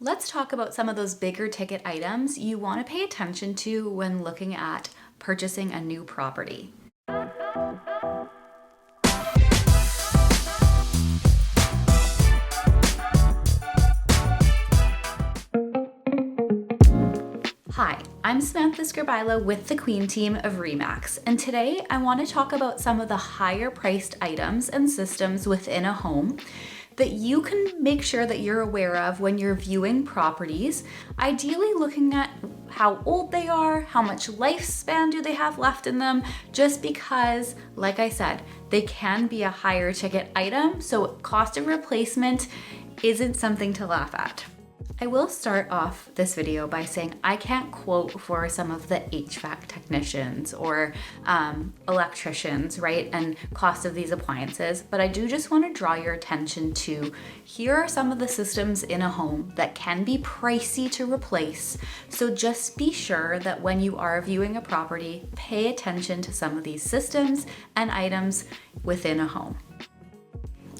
Let's talk about some of those bigger ticket items you want to pay attention to when looking at purchasing a new property. Hi, I'm Samantha Scribila with the Queen team of RE/MAX, and today I want to talk about some of the higher priced items and systems within a home that you can make sure that you're aware of when you're viewing properties, ideally looking at how old they are, how much lifespan do they have left in them, just because, like I said, they can be a higher ticket item, so cost of replacement isn't something to laugh at. I will start off this video by saying I can't quote for some of the HVAC technicians or electricians, right, and cost of these appliances, but I do just want to draw your attention to here are some of the systems in a home that can be pricey to replace. So just be sure that when you are viewing a property, pay attention to some of these systems and items within a home.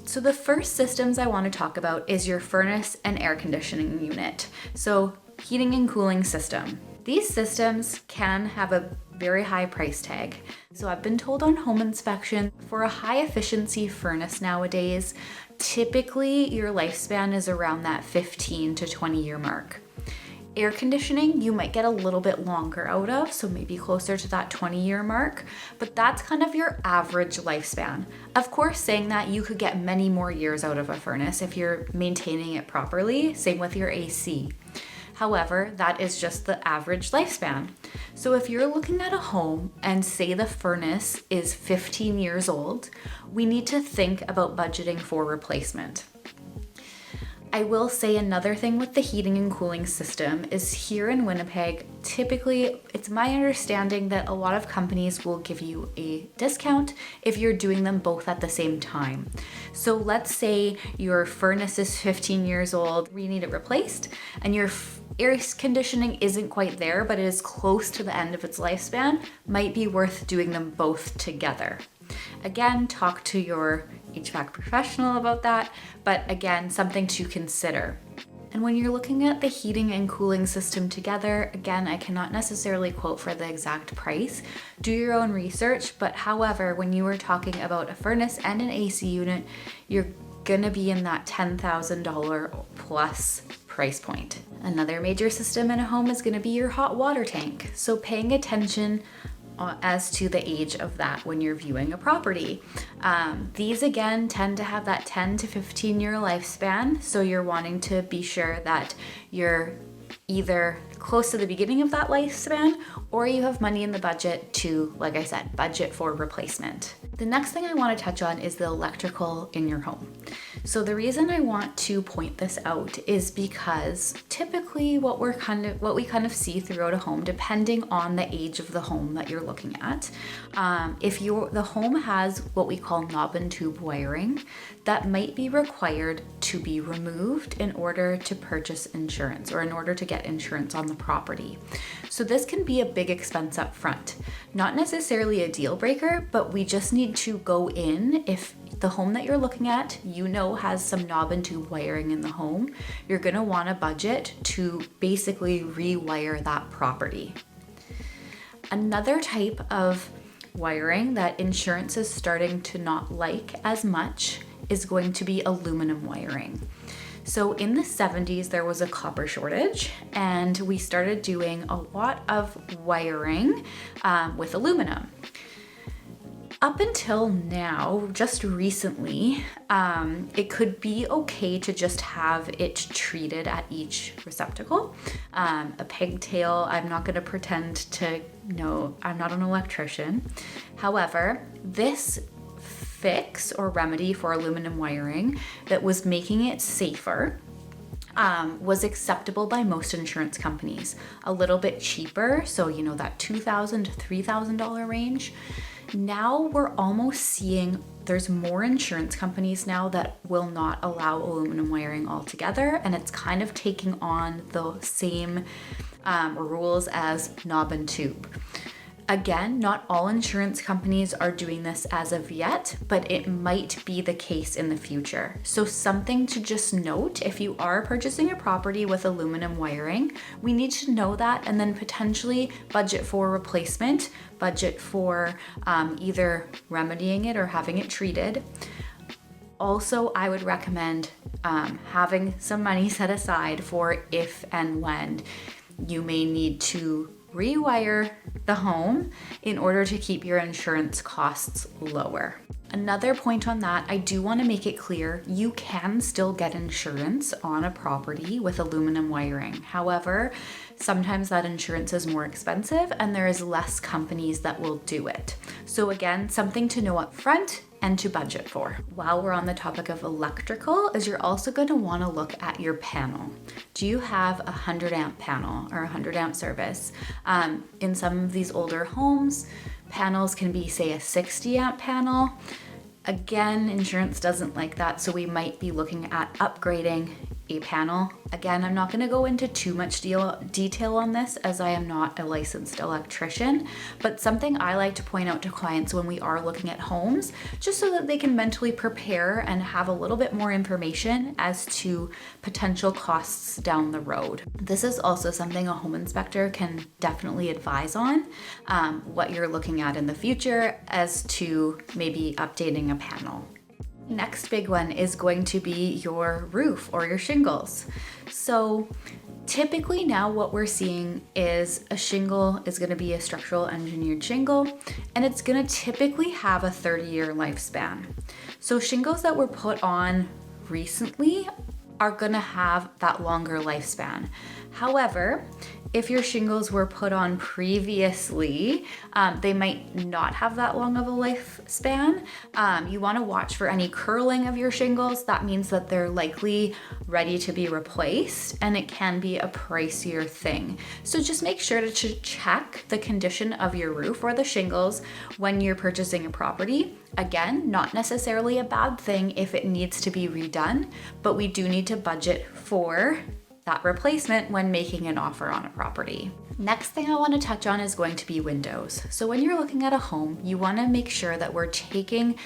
So the first systems I want to talk about is your furnace and air conditioning unit. So heating and cooling system. These systems can have a very high price tag. So I've been told on home inspection for a high efficiency furnace nowadays, typically your lifespan is around that 15 to 20 year mark. Air conditioning, you might get a little bit longer out of, so maybe closer to that 20-year mark, but that's kind of your average lifespan. Of course, saying that, you could get many more years out of a furnace if you're maintaining it properly, same with your AC. However, that is just the average lifespan. So if you're looking at a home and say the furnace is 15 years old, we need to think about budgeting for replacement. I will say another thing with the heating and cooling system is here in Winnipeg, typically it's my understanding that a lot of companies will give you a discount if you're doing them both at the same time. So let's say your furnace is 15 years old, you need it replaced, and your air conditioning isn't quite there, but it is close to the end of its lifespan, might be worth doing them both together. Again, talk to your HVAC professional about that, but again, something to consider. And when you're looking at the heating and cooling system together, again, I cannot necessarily quote for the exact price. Do your own research, but however, when you are talking about a furnace and an AC unit, you're gonna be in that $10,000 plus price point. Another major system in a home is gonna be your hot water tank. So paying attention as to the age of that when you're viewing a property. These again tend to have that 10 to 15 year lifespan, so you're wanting to be sure that you're either close to the beginning of that lifespan or you have money in the budget to, like I said, budget for replacement. The next thing I want to touch on is the electrical in your home. So the reason I want to point this out is because typically what we kind of see throughout a home, depending on the age of the home that you're looking at, if the home has what we call knob and tube wiring, that might be required to be removed in order to purchase insurance or in order to get insurance on the property. So this can be a big expense up front. Not necessarily a deal breaker, but we just need to go in. If the home that you're looking at, has some knob and tube wiring in the home, you're gonna wanna budget to basically rewire that property. Another type of wiring that insurance is starting to not like as much is going to be aluminum wiring. So in the 70s, there was a copper shortage and we started doing a lot of wiring with aluminum. Up until now, just recently, it could be okay to just have it treated at each receptacle. A pigtail, I'm not gonna pretend to know, I'm not an electrician. However, this fix or remedy for aluminum wiring that was making it safer was acceptable by most insurance companies. A little bit cheaper, so that $2,000 to $3,000 range. Now we're almost seeing there's more insurance companies now that will not allow aluminum wiring altogether, and it's kind of taking on the same rules as knob and tube. Again, not all insurance companies are doing this as of yet, but it might be the case in the future. So something to just note, if you are purchasing a property with aluminum wiring, we need to know that and then potentially budget for replacement, budget for either remedying it or having it treated. Also, I would recommend having some money set aside for if and when you may need to rewire the home in order to keep your insurance costs lower. Another point on that, I do want to make it clear, you can still get insurance on a property with aluminum wiring. However, sometimes that insurance is more expensive and there is less companies that will do it. So again, something to know up front and to budget for. While we're on the topic of electrical, is you're also going to want to look at your panel. Do you have a 100 amp panel or a 100 amp service? In some of these older homes, panels can be, say, a 60 amp panel. Again, insurance doesn't like that, so we might be looking at upgrading a panel. Again, I'm not going to go into too much detail on this as I am not a licensed electrician, but something I like to point out to clients when we are looking at homes, just so that they can mentally prepare and have a little bit more information as to potential costs down the road. This is also something a home inspector can definitely advise on, what you're looking at in the future as to maybe updating a panel. Next big one is going to be your roof or your shingles. So typically now what we're seeing is a shingle is going to be a structural engineered shingle, and it's going to typically have a 30-year lifespan. So shingles that were put on recently are going to have that longer lifespan. However, if your shingles were put on previously, they might not have that long of a lifespan. You want to watch for any curling of your shingles. That means that they're likely ready to be replaced, and it can be a pricier thing. So just make sure to check the condition of your roof or the shingles when you're purchasing a property. Again, not necessarily a bad thing if it needs to be redone, but we do need to budget for that replacement when making an offer on a property. Next thing I want to touch on is going to be windows. So when you're looking at a home, you want to make sure that we're taking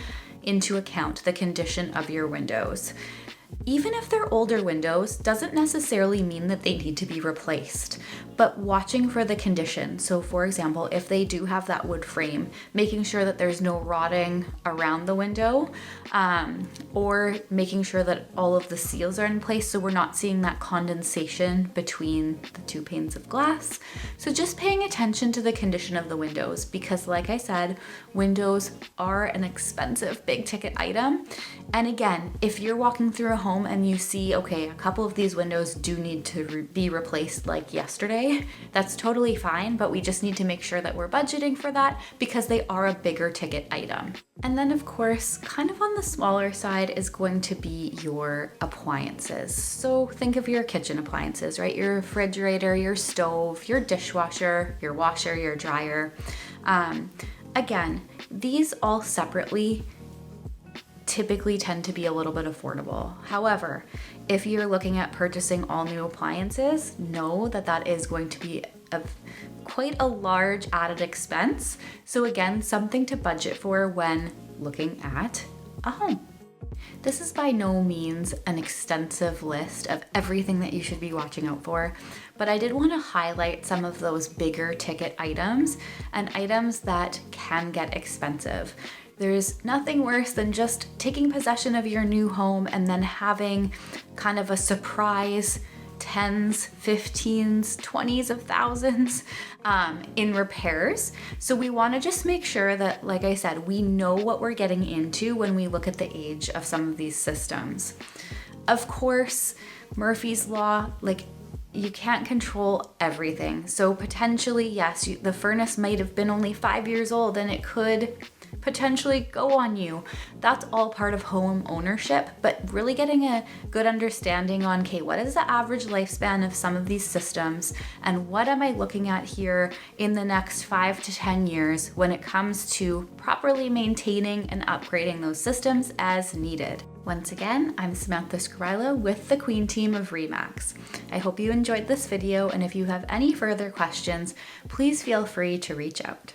into account the condition of your windows. Even if they're older windows, doesn't necessarily mean that they need to be replaced, but watching for the condition. So for example, if they do have that wood frame, making sure that there's no rotting around the window, or making sure that all of the seals are in place so we're not seeing that condensation between the two panes of glass. So just paying attention to the condition of the windows, because like I said, windows are an expensive big ticket item. And again, if you're walking through a home and you see, okay, a couple of these windows do need to be replaced like yesterday, that's totally fine, but we just need to make sure that we're budgeting for that because they are a bigger ticket item. And then of course, kind of on the smaller side is going to be your appliances. So think of your kitchen appliances, right? Your refrigerator, your stove, your dishwasher, your washer, your dryer. Again, these all separately typically tend to be a little bit affordable. However, if you're looking at purchasing all new appliances, know that that is going to be quite a large added expense. So again, something to budget for when looking at a home. This is by no means an extensive list of everything that you should be watching out for, but I did want to highlight some of those bigger ticket items and items that can get expensive. There's nothing worse than just taking possession of your new home and then having kind of a surprise 10s, 15s, 20s of thousands in repairs. So we want to just make sure that, like I said, we know what we're getting into when we look at the age of some of these systems. Of course, Murphy's Law, you can't control everything. So potentially, yes, the furnace might have been only 5 years old and it could potentially go on you. That's all part of home ownership, but really getting a good understanding on, okay, what is the average lifespan of some of these systems and what am I looking at here in the next 5 to 10 years when it comes to properly maintaining and upgrading those systems as needed. Once again, I'm Samantha Scrila with the Queen team of RE/MAX. I hope you enjoyed this video, and if you have any further questions, please feel free to reach out.